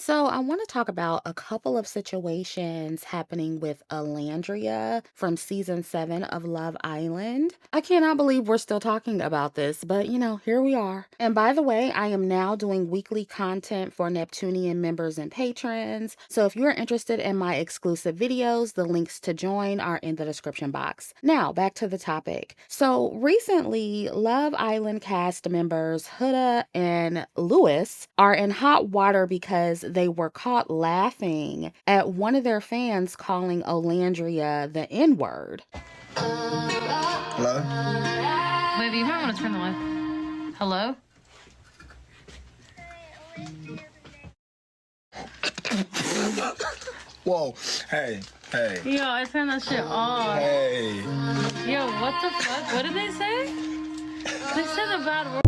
So, I want to talk about a couple of situations happening with Olandria from season 7 of Love Island. I cannot believe we're still talking about this, but here we are. And by the way, I am now doing weekly content for Neptunian members and patrons. So, if you're interested in my exclusive videos, the links to join are in the description box. Now, back to the topic. So, recently, Love Island cast members Huda and Lewis are in hot water because they were caught laughing at one of their fans calling Olandria the N-word. Hello? Baby, you might want to turn the light. Hello? Whoa. Hey. Yo, I turned that shit off. Hey. Yo, what the fuck? What did they say? They said a bad word.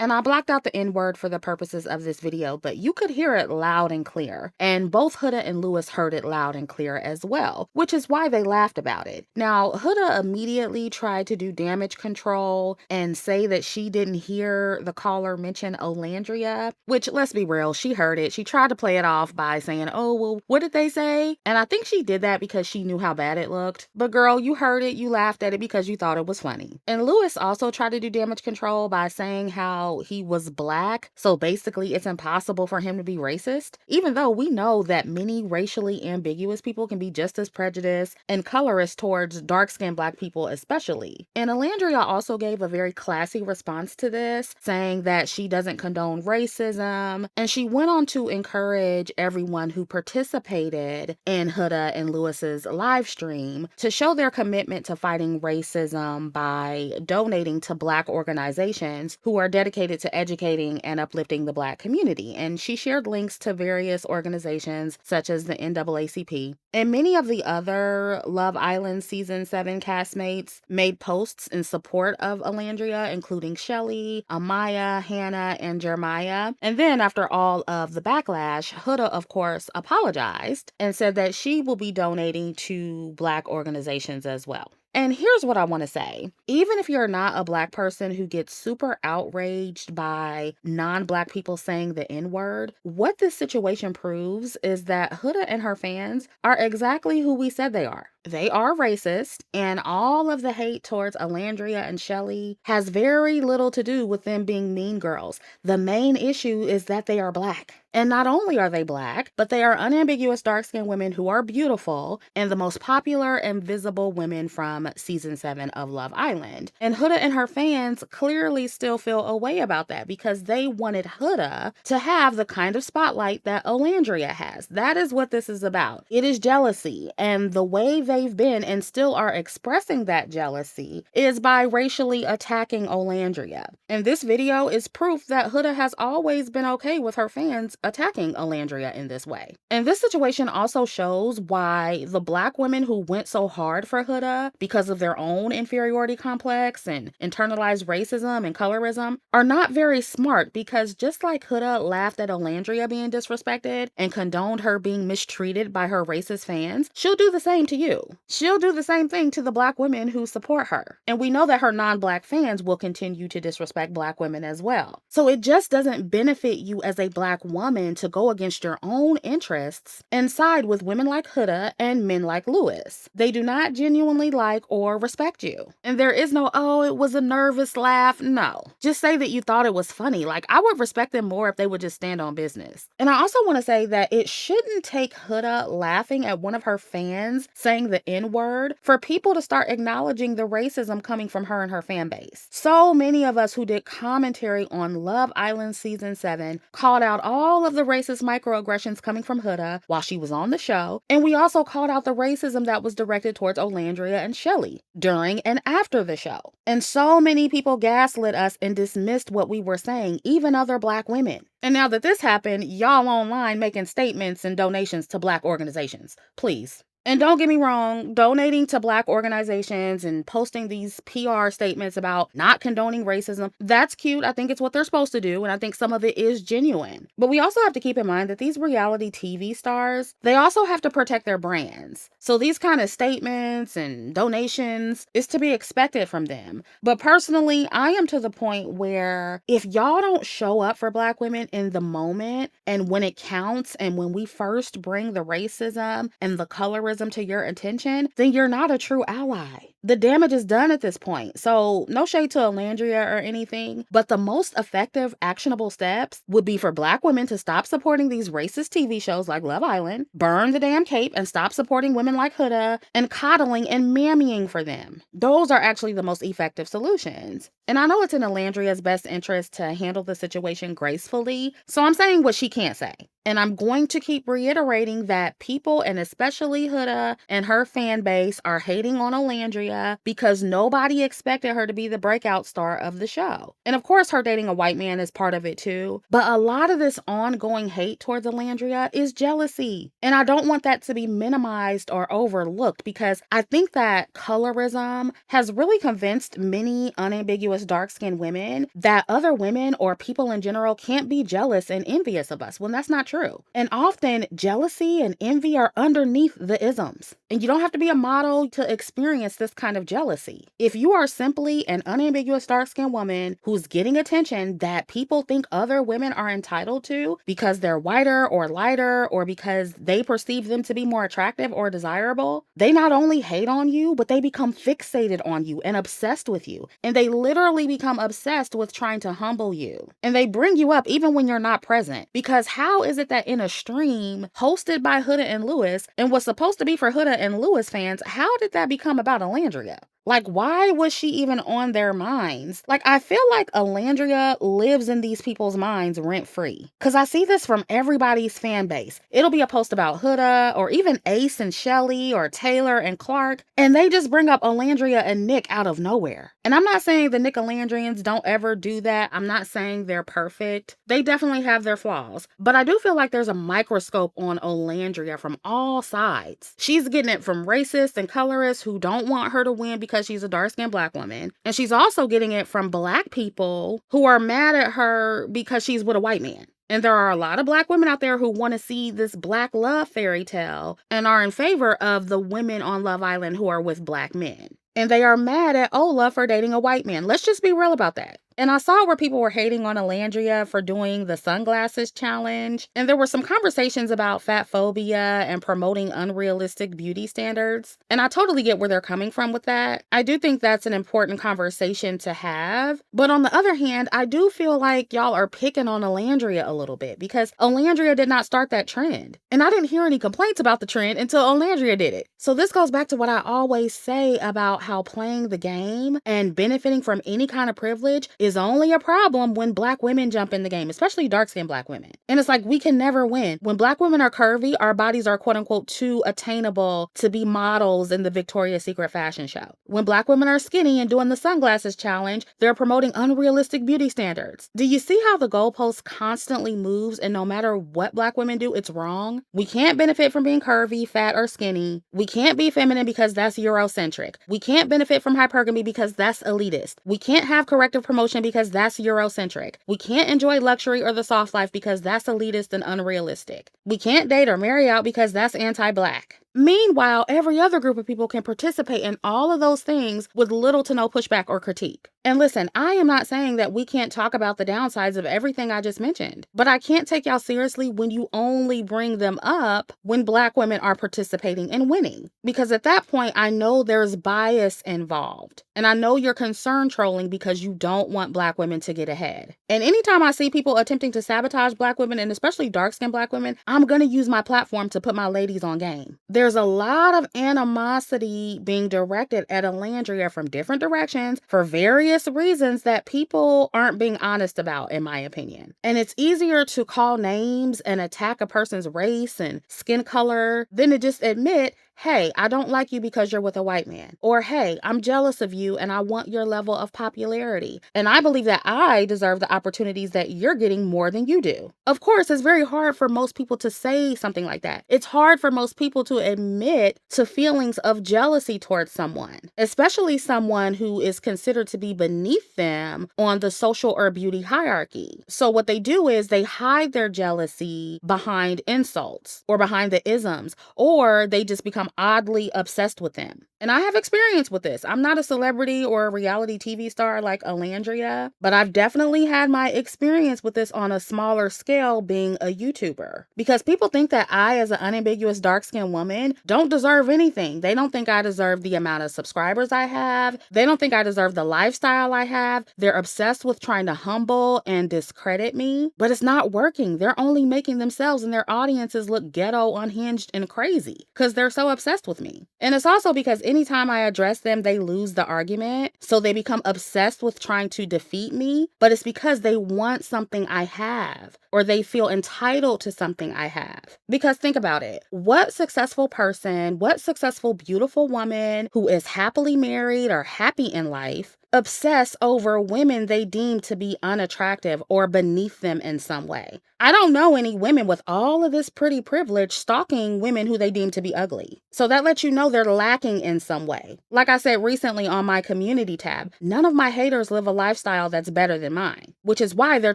And I blocked out the N-word for the purposes of this video, but you could hear it loud and clear. And both Huda and Lewis heard it loud and clear as well, which is why they laughed about it. Now, Huda immediately tried to do damage control and say that she didn't hear the caller mention Olandria, which, let's be real, she heard it. She tried to play it off by saying, oh, well, what did they say? And I think she did that because she knew how bad it looked. But girl, you heard it, you laughed at it because you thought it was funny. And Lewis also tried to do damage control by saying how he was black, so basically it's impossible for him to be racist, even though we know that many racially ambiguous people can be just as prejudiced and colorist towards dark-skinned black people especially. And Olandria also gave a very classy response to this, saying that she doesn't condone racism, and she went on to encourage everyone who participated in Huda and Lewis's live stream to show their commitment to fighting racism by donating to black organizations who are dedicated to educating and uplifting the black community. And she shared links to various organizations such as the NAACP. And many of the other Love Island season 7 castmates made posts in support of Olandria, including Shelly, Amaya, Hannah, and Jeremiah. And then after all of the backlash, Huda, of course, apologized and said that she will be donating to black organizations as well. And here's what I want to say. Even if you're not a black person who gets super outraged by non-black people saying the N-word, what this situation proves is that Huda and her fans are exactly who we said they are. They are racist, and all of the hate towards Olandria and Shelly has very little to do with them being mean girls. The main issue is that they are black. And not only are they black, but they are unambiguous dark-skinned women who are beautiful and the most popular and visible women from season 7 of Love Island. And Huda and her fans clearly still feel a way about that because they wanted Huda to have the kind of spotlight that Olandria has. That is what this is about. It is jealousy, and the way they've been and still are expressing that jealousy is by racially attacking Olandria. And this video is proof that Huda has always been okay with her fans attacking Olandria in this way. And this situation also shows why the black women who went so hard for Huda because of their own inferiority complex and internalized racism and colorism are not very smart, because just like Huda laughed at Olandria being disrespected and condoned her being mistreated by her racist fans, she'll do the same to you. She'll do the same thing to the black women who support her. And we know that her non-black fans will continue to disrespect black women as well. So it just doesn't benefit you as a black woman to go against your own interests and side with women like Huda and men like Lewis. They do not genuinely like or respect you. And there is no, oh, it was a nervous laugh. No. Just say that you thought it was funny. Like, I would respect them more if they would just stand on business. And I also want to say that it shouldn't take Huda laughing at one of her fans saying the N-word for people to start acknowledging the racism coming from her and her fan base. So many of us who did commentary on Love Island season 7 called out all of the racist microaggressions coming from Huda while she was on the show, and we also called out the racism that was directed towards Olandria and Shelly during and after the show. And so many people gaslit us and dismissed what we were saying, even other black women. And now that this happened, y'all online making statements and donations to black organizations. Please. And don't get me wrong, donating to Black organizations and posting these PR statements about not condoning racism, that's cute. I think it's what they're supposed to do, and I think some of it is genuine. But we also have to keep in mind that these reality TV stars, they also have to protect their brands. So these kind of statements and donations is to be expected from them. But personally, I am to the point where if y'all don't show up for Black women in the moment and when it counts and when we first bring the racism and the colorism to your attention, then you're not a true ally. The damage is done at this point. So no shade to Olandria or anything, but the most effective actionable steps would be for Black women to stop supporting these racist TV shows like Love Island, burn the damn cape and stop supporting women like Huda, and coddling and mammying for them. Those are actually the most effective solutions. And I know it's in Olandria's best interest to handle the situation gracefully, so I'm saying what she can't say. And I'm going to keep reiterating that people, and especially Huda and her fan base, are hating on Olandria because nobody expected her to be the breakout star of the show. And of course, her dating a white man is part of it too. But a lot of this ongoing hate towards Olandria is jealousy. And I don't want that to be minimized or overlooked because I think that colorism has really convinced many unambiguous dark-skinned women that other women or people in general can't be jealous and envious of us when that's not true. And often jealousy and envy are underneath the isms. And you don't have to be a model to experience this kind of jealousy. If you are simply an unambiguous dark-skinned woman who's getting attention that people think other women are entitled to because they're whiter or lighter or because they perceive them to be more attractive or desirable, they not only hate on you, but they become fixated on you and obsessed with you. And they literally become obsessed with trying to humble you. And they bring you up even when you're not present. Because how is it that in a stream hosted by Huda and Lewis and was supposed to be for Huda and Lewis fans, how did that become about Olandria? Like, why was she even on their minds? Like, I feel like Olandria lives in these people's minds rent-free. Because I see this from everybody's fan base. It'll be a post about Huda, or even Ace and Shelly, or Taylor and Clark, and they just bring up Olandria and Nick out of nowhere. And I'm not saying the Nick Olandrians don't ever do that. I'm not saying they're perfect. They definitely have their flaws. But I do feel like there's a microscope on Olandria from all sides. She's getting it from racists and colorists who don't want her to win because she's a dark-skinned Black woman. And she's also getting it from Black people who are mad at her because she's with a white man. And there are a lot of Black women out there who want to see this Black love fairy tale and are in favor of the women on Love Island who are with Black men. And they are mad at Ola for dating a white man. Let's just be real about that. And I saw where people were hating on Olandria for doing the sunglasses challenge. And there were some conversations about fat phobia and promoting unrealistic beauty standards. And I totally get where they're coming from with that. I do think that's an important conversation to have. But on the other hand, I do feel like y'all are picking on Olandria a little bit because Olandria did not start that trend. And I didn't hear any complaints about the trend until Olandria did it. So this goes back to what I always say about how playing the game and benefiting from any kind of privilege is only a problem when Black women jump in the game, especially dark-skinned Black women. And it's like, we can never win. When Black women are curvy, our bodies are quote unquote too attainable to be models in the Victoria's Secret fashion show. When Black women are skinny and doing the sunglasses challenge, they're promoting unrealistic beauty standards. Do you see how the goalpost constantly moves and no matter what Black women do, it's wrong? We can't benefit from being curvy, fat, or skinny. We can't be feminine because that's Eurocentric. We can't benefit from hypergamy because that's elitist. We can't have corrective promotion because that's Eurocentric. We can't enjoy luxury or the soft life because that's elitist and unrealistic. We can't date or marry out because that's anti-Black. Meanwhile, every other group of people can participate in all of those things with little to no pushback or critique. And listen, I am not saying that we can't talk about the downsides of everything I just mentioned, but I can't take y'all seriously when you only bring them up when Black women are participating and winning. Because at that point, I know there's bias involved. And I know you're concerned trolling because you don't want Black women to get ahead. And anytime I see people attempting to sabotage Black women, and especially dark-skinned Black women, I'm going to use my platform to put my ladies on game. There's a lot of animosity being directed at Olandria from different directions for various reasons that people aren't being honest about, in my opinion. And it's easier to call names and attack a person's race and skin color than to just admit, hey, I don't like you because you're with a white man. Or, hey, I'm jealous of you and I want your level of popularity. And I believe that I deserve the opportunities that you're getting more than you do. Of course, it's very hard for most people to say something like that. It's hard for most people to admit to feelings of jealousy towards someone, especially someone who is considered to be beneath them on the social or beauty hierarchy. So what they do is they hide their jealousy behind insults or behind the isms, or they just become oddly obsessed with them. And I have experience with this. I'm not a celebrity or a reality TV star like Olandria, but I've definitely had my experience with this on a smaller scale being a YouTuber. Because people think that I, as an unambiguous dark-skinned woman, don't deserve anything. They don't think I deserve the amount of subscribers I have. They don't think I deserve the lifestyle I have. They're obsessed with trying to humble and discredit me, but it's not working. They're only making themselves and their audiences look ghetto, unhinged, and crazy because they're so obsessed with me. And it's also because anytime I address them, they lose the argument. So they become obsessed with trying to defeat me, but it's because they want something I have, or they feel entitled to something I have. Because think about it. What successful person, what successful, beautiful woman who is happily married or happy in life obsess over women they deem to be unattractive or beneath them in some way? I don't know any women with all of this pretty privilege stalking women who they deem to be ugly. So that lets you know they're lacking in some way. Like I said recently on my community tab, none of my haters live a lifestyle that's better than mine, which is why they're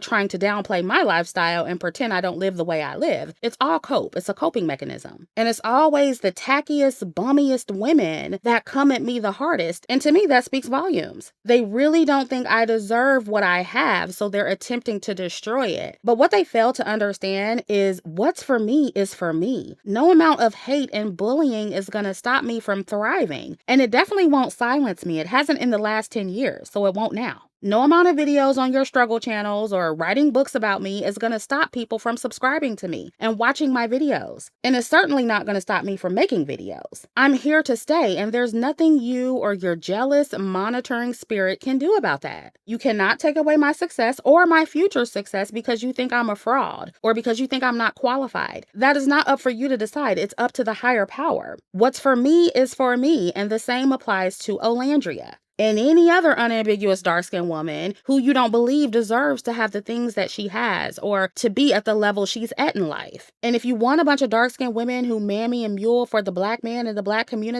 trying to downplay my lifestyle and pretend I don't live the way I live. It's all cope. It's a coping mechanism. And it's always the tackiest, bummiest women that come at me the hardest. And to me, that speaks volumes. They really don't think I deserve what I have, so they're attempting to destroy it. But what they fail to understand is what's for me is for me. No amount of hate and bullying is going to stop me from thriving. And it definitely won't silence me. It hasn't in the last 10 years, so it won't now. No amount of videos on your struggle channels or writing books about me is going to stop people from subscribing to me and watching my videos. And it's certainly not going to stop me from making videos. I'm here to stay, and there's nothing you or your jealous, monitoring spirit can do about that. You cannot take away my success or my future success because you think I'm a fraud or because you think I'm not qualified. That is not up for you to decide. It's up to the higher power. What's for me is for me, and the same applies to Olandria and any other unambiguous dark-skinned woman who you don't believe deserves to have the things that she has or to be at the level she's at in life. And if you want a bunch of dark-skinned women who mammy and mule for the black man and the black community,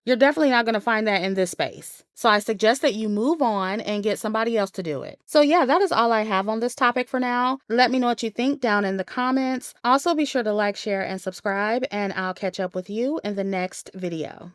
you're definitely not going to find that in this space. So I suggest that you move on and get somebody else to do it. So yeah, that is all I have on this topic for now. Let me know what you think down in the comments. Also be sure to like, share, and subscribe, and I'll catch up with you in the next video.